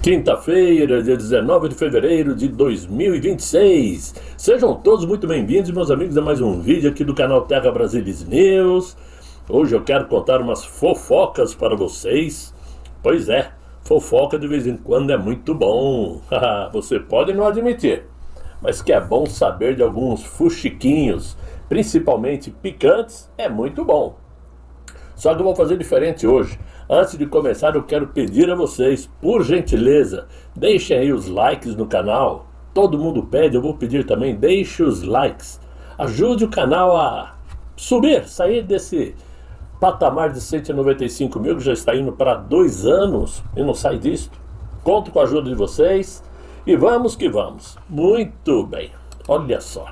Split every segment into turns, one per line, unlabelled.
Quinta-feira, dia 19 de fevereiro de 2026. Sejam todos muito bem-vindos, meus amigos, a mais um vídeo aqui do canal Terra Brasilis News. Hoje eu quero contar umas fofocas para vocês. Pois é, fofoca de vez em quando é muito bom. Você pode não admitir, mas que é bom saber de alguns fuxiquinhos, principalmente picantes, é muito bom. Só que eu vou fazer diferente hoje. Antes de começar, eu quero pedir a vocês, por gentileza, deixem aí os likes no canal. Todo mundo pede, eu vou pedir também, deixe os likes. Ajude o canal a subir, sair desse patamar de 195 mil, que já está indo para 2 anos e não sai disso. Conto com a ajuda de vocês e vamos que vamos. Muito bem, olha só.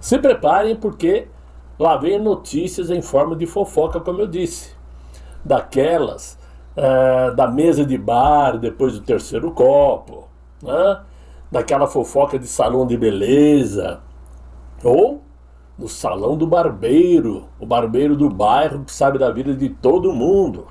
Se preparem porque lá vem notícias em forma de fofoca, como eu disse. Daquelas da mesa de bar depois do terceiro copo, né? Daquela fofoca de salão de beleza, ou do salão do barbeiro, o barbeiro do bairro que sabe da vida de todo mundo.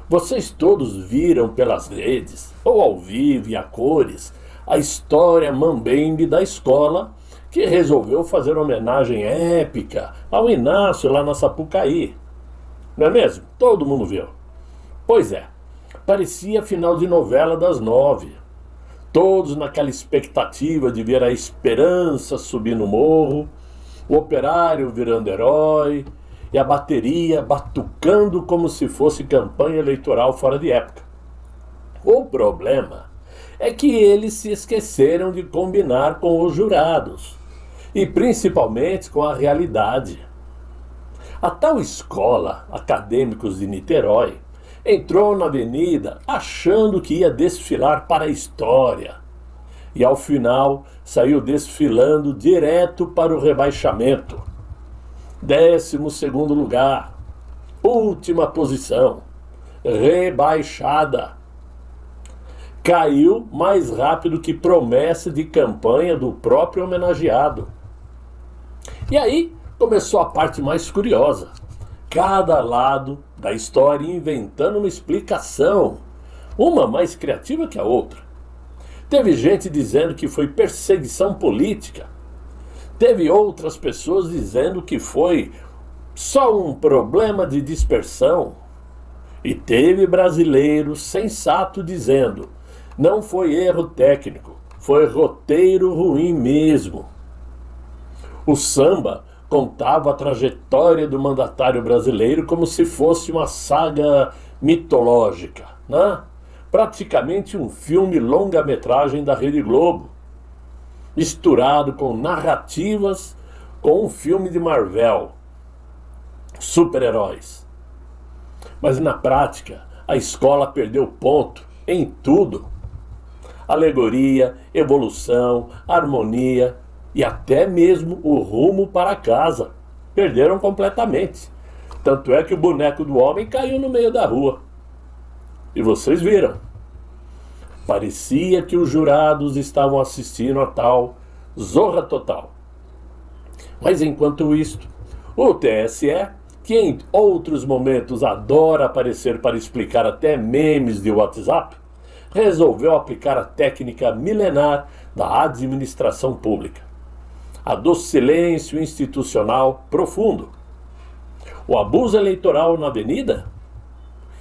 Vocês todos viram pelas redes, ou ao vivo e a cores, a história mambembe da escola que resolveu fazer uma homenagem épica ao Inácio lá na Sapucaí. Não é mesmo? Todo mundo viu. Pois é, parecia final de novela das 9. Todos naquela expectativa de ver a esperança subir no morro, o operário virando herói e a bateria batucando como se fosse campanha eleitoral fora de época. O problema é que eles se esqueceram de combinar com os jurados e principalmente com a realidade. A tal escola, Acadêmicos de Niterói, entrou na avenida achando que ia desfilar para a história. E ao final saiu desfilando direto para o rebaixamento. 12º lugar, última posição, rebaixada. Caiu mais rápido que promessa de campanha do próprio homenageado. E aí começou a parte mais curiosa. Cada lado da história inventando uma explicação, uma mais criativa que a outra. Teve gente dizendo que foi perseguição política. Teve outras pessoas dizendo que foi só um problema de dispersão. E teve brasileiro sensato dizendo: não foi erro técnico, foi roteiro ruim mesmo. O samba contava a trajetória do mandatário brasileiro como se fosse uma saga mitológica, né? Praticamente um filme longa-metragem da Rede Globo, misturado com narrativas com um filme de Marvel, super-heróis. Mas na prática, a escola perdeu ponto em tudo. Alegoria, evolução, harmonia e até mesmo o rumo para casa. Perderam completamente. Tanto é que o boneco do homem caiu no meio da rua. E vocês viram. Parecia que os jurados estavam assistindo a tal zorra total. Mas enquanto isto, o TSE, que em outros momentos adora aparecer para explicar até memes de WhatsApp, resolveu aplicar a técnica milenar da administração pública, a do silêncio institucional profundo. O abuso eleitoral na avenida?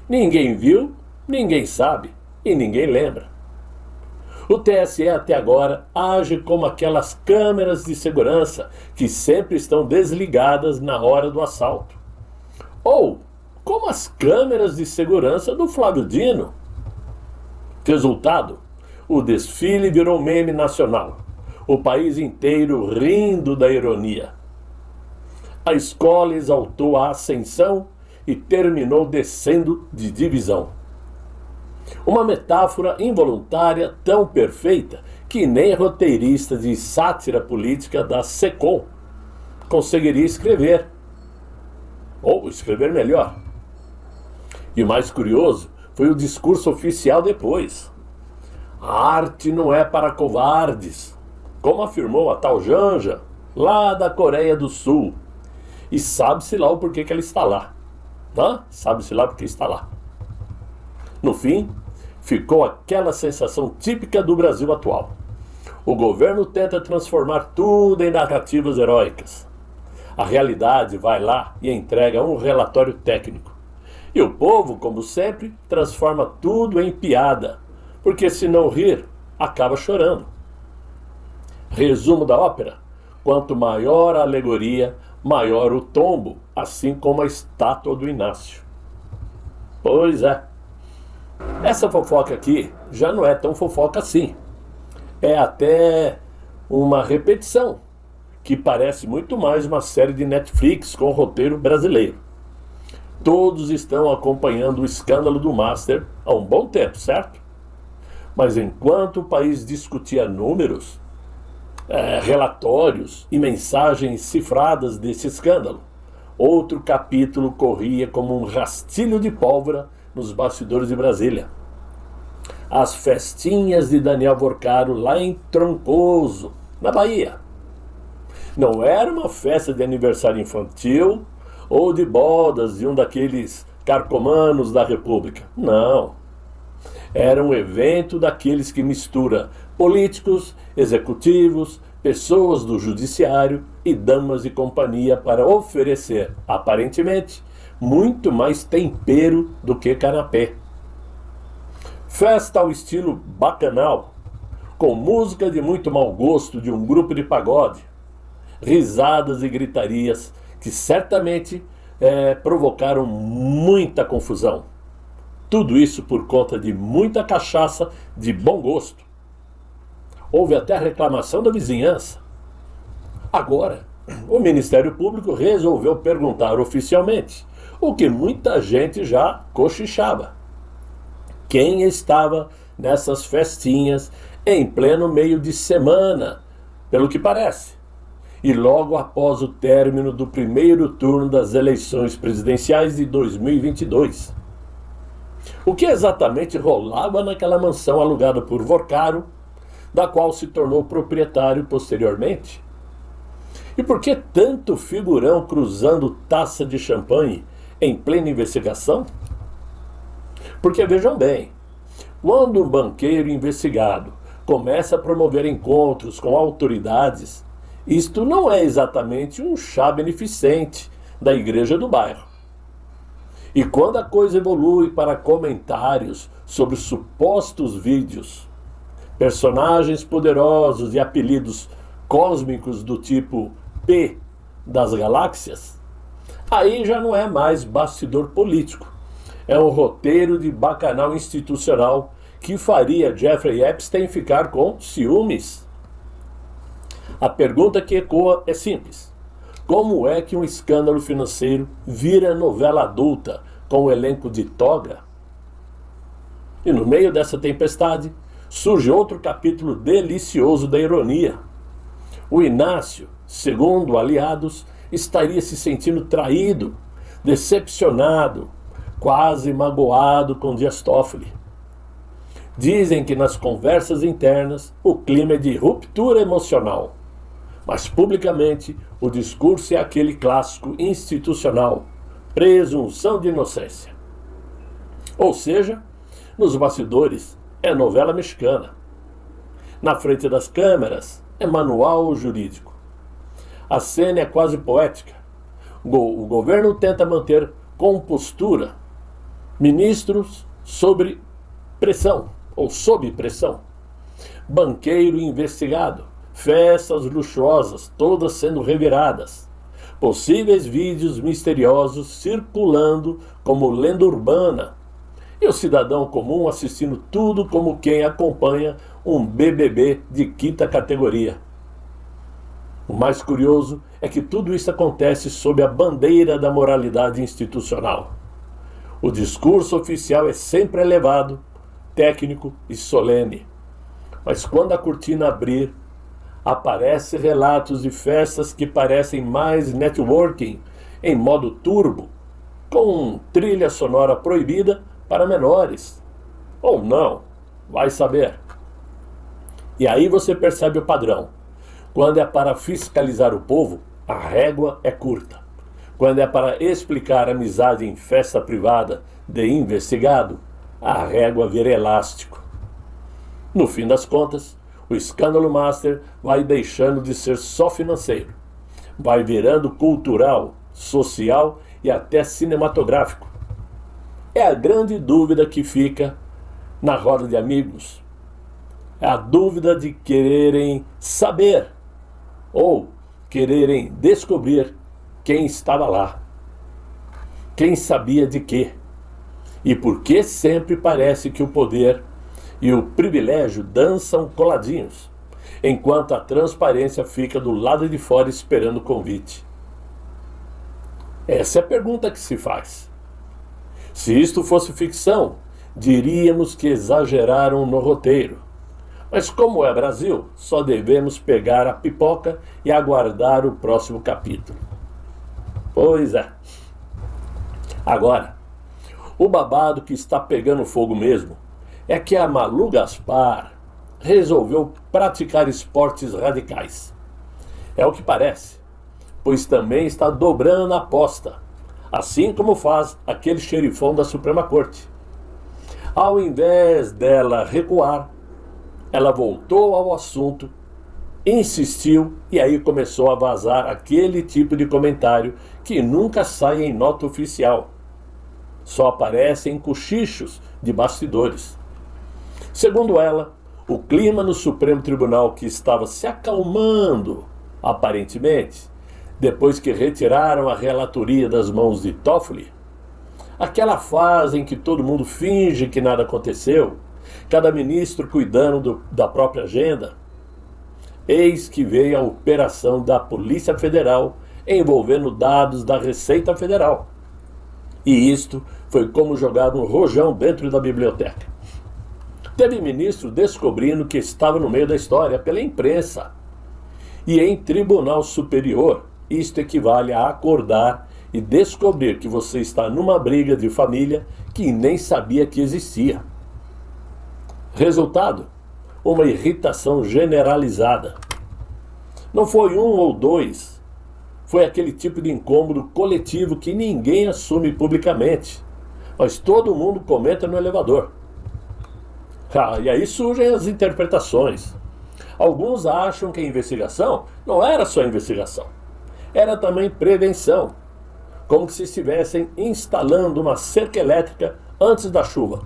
Ninguém viu, ninguém sabe e ninguém lembra. O TSE até agora age como aquelas câmeras de segurança que sempre estão desligadas na hora do assalto. Ou como as câmeras de segurança do Flávio Dino. Resultado, o desfile virou meme nacional. O país inteiro rindo da ironia. A escola exaltou a ascensão e terminou descendo de divisão. Uma metáfora involuntária tão perfeita que nem roteirista de sátira política da SECOM conseguiria escrever. Ou escrever melhor. E o mais curioso foi o discurso oficial depois. A arte não é para covardes, como afirmou a tal Janja, lá da Coreia do Sul. E sabe-se lá o porquê que ela está lá. Sabe-se lá porque está lá. No fim, ficou aquela sensação típica do Brasil atual. O governo tenta transformar tudo em narrativas heróicas. A realidade vai lá e entrega um relatório técnico. E o povo, como sempre, transforma tudo em piada, porque se não rir, acaba chorando. Resumo da ópera: quanto maior a alegoria, maior o tombo, assim como a estátua do Inácio. Pois é. Essa fofoca aqui já não é tão fofoca assim. É até uma repetição, que parece muito mais uma série de Netflix com roteiro brasileiro. Todos estão acompanhando o escândalo do Master há um bom tempo, certo? Mas enquanto o país discutia números, relatórios e mensagens cifradas desse escândalo, outro capítulo corria como um rastilho de pólvora nos bastidores de Brasília. As festinhas de Daniel Vorcaro lá em Troncoso, na Bahia. Não era uma festa de aniversário infantil ou de bodas de um daqueles carcomanos da República. Não. Era um evento daqueles que mistura políticos, executivos, pessoas do judiciário e damas de companhia para oferecer, aparentemente, muito mais tempero do que canapé. Festa ao estilo bacanal, com música de muito mau gosto de um grupo de pagode, risadas e gritarias que certamente provocaram muita confusão. Tudo isso por conta de muita cachaça de bom gosto. Houve até reclamação da vizinhança. Agora, o Ministério Público resolveu perguntar oficialmente, o que muita gente já cochichava: quem estava nessas festinhas em pleno meio de semana, pelo que parece, e logo após o término do primeiro turno das eleições presidenciais de 2022. O que exatamente rolava naquela mansão alugada por Vorcaro, da qual se tornou proprietário posteriormente? E por que tanto figurão cruzando taça de champanhe em plena investigação? Porque vejam bem, quando um banqueiro investigado começa a promover encontros com autoridades, isto não é exatamente um chá beneficente da igreja do bairro. E quando a coisa evolui para comentários sobre supostos vídeos, personagens poderosos e apelidos cósmicos do tipo P das galáxias, aí já não é mais bastidor político. É um roteiro de bacanal institucional que faria Jeffrey Epstein ficar com ciúmes. A pergunta que ecoa é simples: como é que um escândalo financeiro vira novela adulta com o elenco de toga? E no meio dessa tempestade, surge outro capítulo delicioso da ironia. O Inácio, segundo aliados, estaria se sentindo traído, decepcionado, quase magoado com Dias Toffoli. Dizem que nas conversas internas o clima é de ruptura emocional, mas publicamente o discurso é aquele clássico institucional: presunção de inocência. Ou seja, nos bastidores é novela mexicana. Na frente das câmeras é manual jurídico. A cena é quase poética. O governo tenta manter compostura. Ministros sob pressão. Banqueiro investigado. Festas luxuosas, todas sendo reviradas. Possíveis vídeos misteriosos circulando como lenda urbana. E o cidadão comum assistindo tudo como quem acompanha um BBB de quinta categoria. O mais curioso é que tudo isso acontece sob a bandeira da moralidade institucional. O discurso oficial é sempre elevado, técnico e solene. Mas quando a cortina abrir, aparecem relatos de festas que parecem mais networking em modo turbo, com trilha sonora proibida para menores. Ou não, vai saber. E aí você percebe o padrão. Quando é para fiscalizar o povo, a régua é curta. Quando é para explicar amizade em festa privada de investigado, a régua vira elástico. No fim das contas, o escândalo master vai deixando de ser só financeiro, vai virando cultural, social e até cinematográfico. É a grande dúvida que fica na roda de amigos. É a dúvida de quererem saber ou quererem descobrir quem estava lá, quem sabia de quê, e por que sempre parece que o poder e o privilégio dançam coladinhos, enquanto a transparência fica do lado de fora esperando o convite. Essa é a pergunta que se faz. Se isto fosse ficção, diríamos que exageraram no roteiro. Mas como é Brasil, só devemos pegar a pipoca e aguardar o próximo capítulo. Pois é. Agora, o babado que está pegando fogo mesmo é que a Malu Gaspar resolveu praticar esportes radicais. É o que parece, pois também está dobrando a aposta, assim como faz aquele xerifão da Suprema Corte. Ao invés dela recuar, ela voltou ao assunto, insistiu e aí começou a vazar aquele tipo de comentário que nunca sai em nota oficial. Só aparece em cochichos de bastidores. Segundo ela, o clima no Supremo Tribunal, que estava se acalmando, aparentemente, depois que retiraram a relatoria das mãos de Toffoli, aquela fase em que todo mundo finge que nada aconteceu, cada ministro cuidando da própria agenda, eis que veio a operação da Polícia Federal envolvendo dados da Receita Federal. E isto foi como jogar um rojão dentro da biblioteca. Teve ministro descobrindo que estava no meio da história pela imprensa. E em tribunal superior, isto equivale a acordar e descobrir que você está numa briga de família que nem sabia que existia. Resultado? Uma irritação generalizada. Não foi um ou dois. Foi aquele tipo de incômodo coletivo que ninguém assume publicamente, mas todo mundo comenta no elevador. E aí surgem as interpretações. Alguns acham que a investigação não era só investigação, era também prevenção, como se estivessem instalando uma cerca elétrica antes da chuva,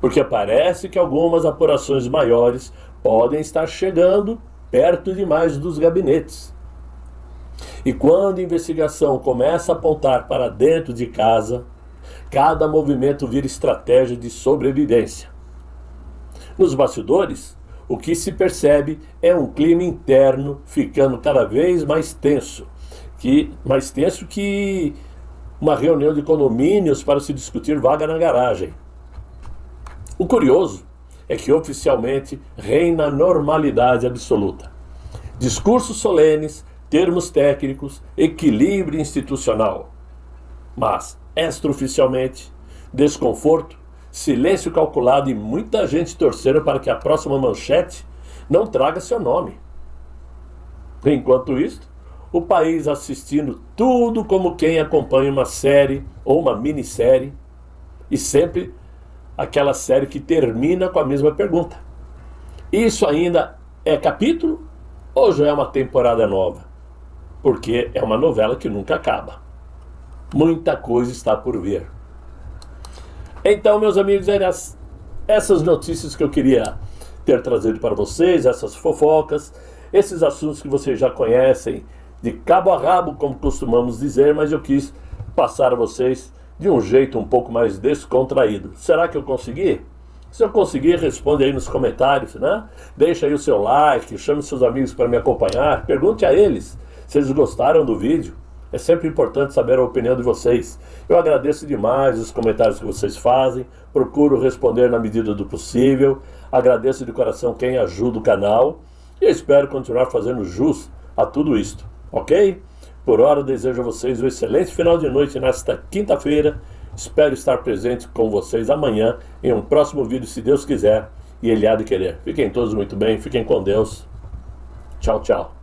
porque parece que algumas apurações maiores podem estar chegando perto demais dos gabinetes. E quando a investigação começa a apontar para dentro de casa, cada movimento vira estratégia de sobrevivência. Nos bastidores, o que se percebe é um clima interno ficando cada vez mais tenso que uma reunião de condomínios para se discutir vaga na garagem. O curioso é que oficialmente reina a normalidade absoluta. Discursos solenes, termos técnicos, equilíbrio institucional. Mas, extraoficialmente, desconforto, silêncio calculado e muita gente torcendo para que a próxima manchete não traga seu nome. Enquanto isso, o país assistindo tudo como quem acompanha uma série ou uma minissérie, e sempre aquela série que termina com a mesma pergunta: isso ainda é capítulo ou já é uma temporada nova? Porque é uma novela que nunca acaba. Muita coisa está por vir. Então, meus amigos, eram essas notícias que eu queria ter trazido para vocês, essas fofocas, esses assuntos que vocês já conhecem de cabo a rabo, como costumamos dizer, mas eu quis passar a vocês de um jeito um pouco mais descontraído. Será que eu consegui? Se eu conseguir, responde aí nos comentários, né? Deixa aí o seu like, chame seus amigos para me acompanhar, pergunte a eles se eles gostaram do vídeo. É sempre importante saber a opinião de vocês. Eu agradeço demais os comentários que vocês fazem, procuro responder na medida do possível, agradeço de coração quem ajuda o canal e espero continuar fazendo jus a tudo isto, ok? Por hora, desejo a vocês um excelente final de noite nesta quinta-feira. Espero estar presente com vocês amanhã em um próximo vídeo, se Deus quiser e Ele há de querer. Fiquem todos muito bem, fiquem com Deus. Tchau, tchau.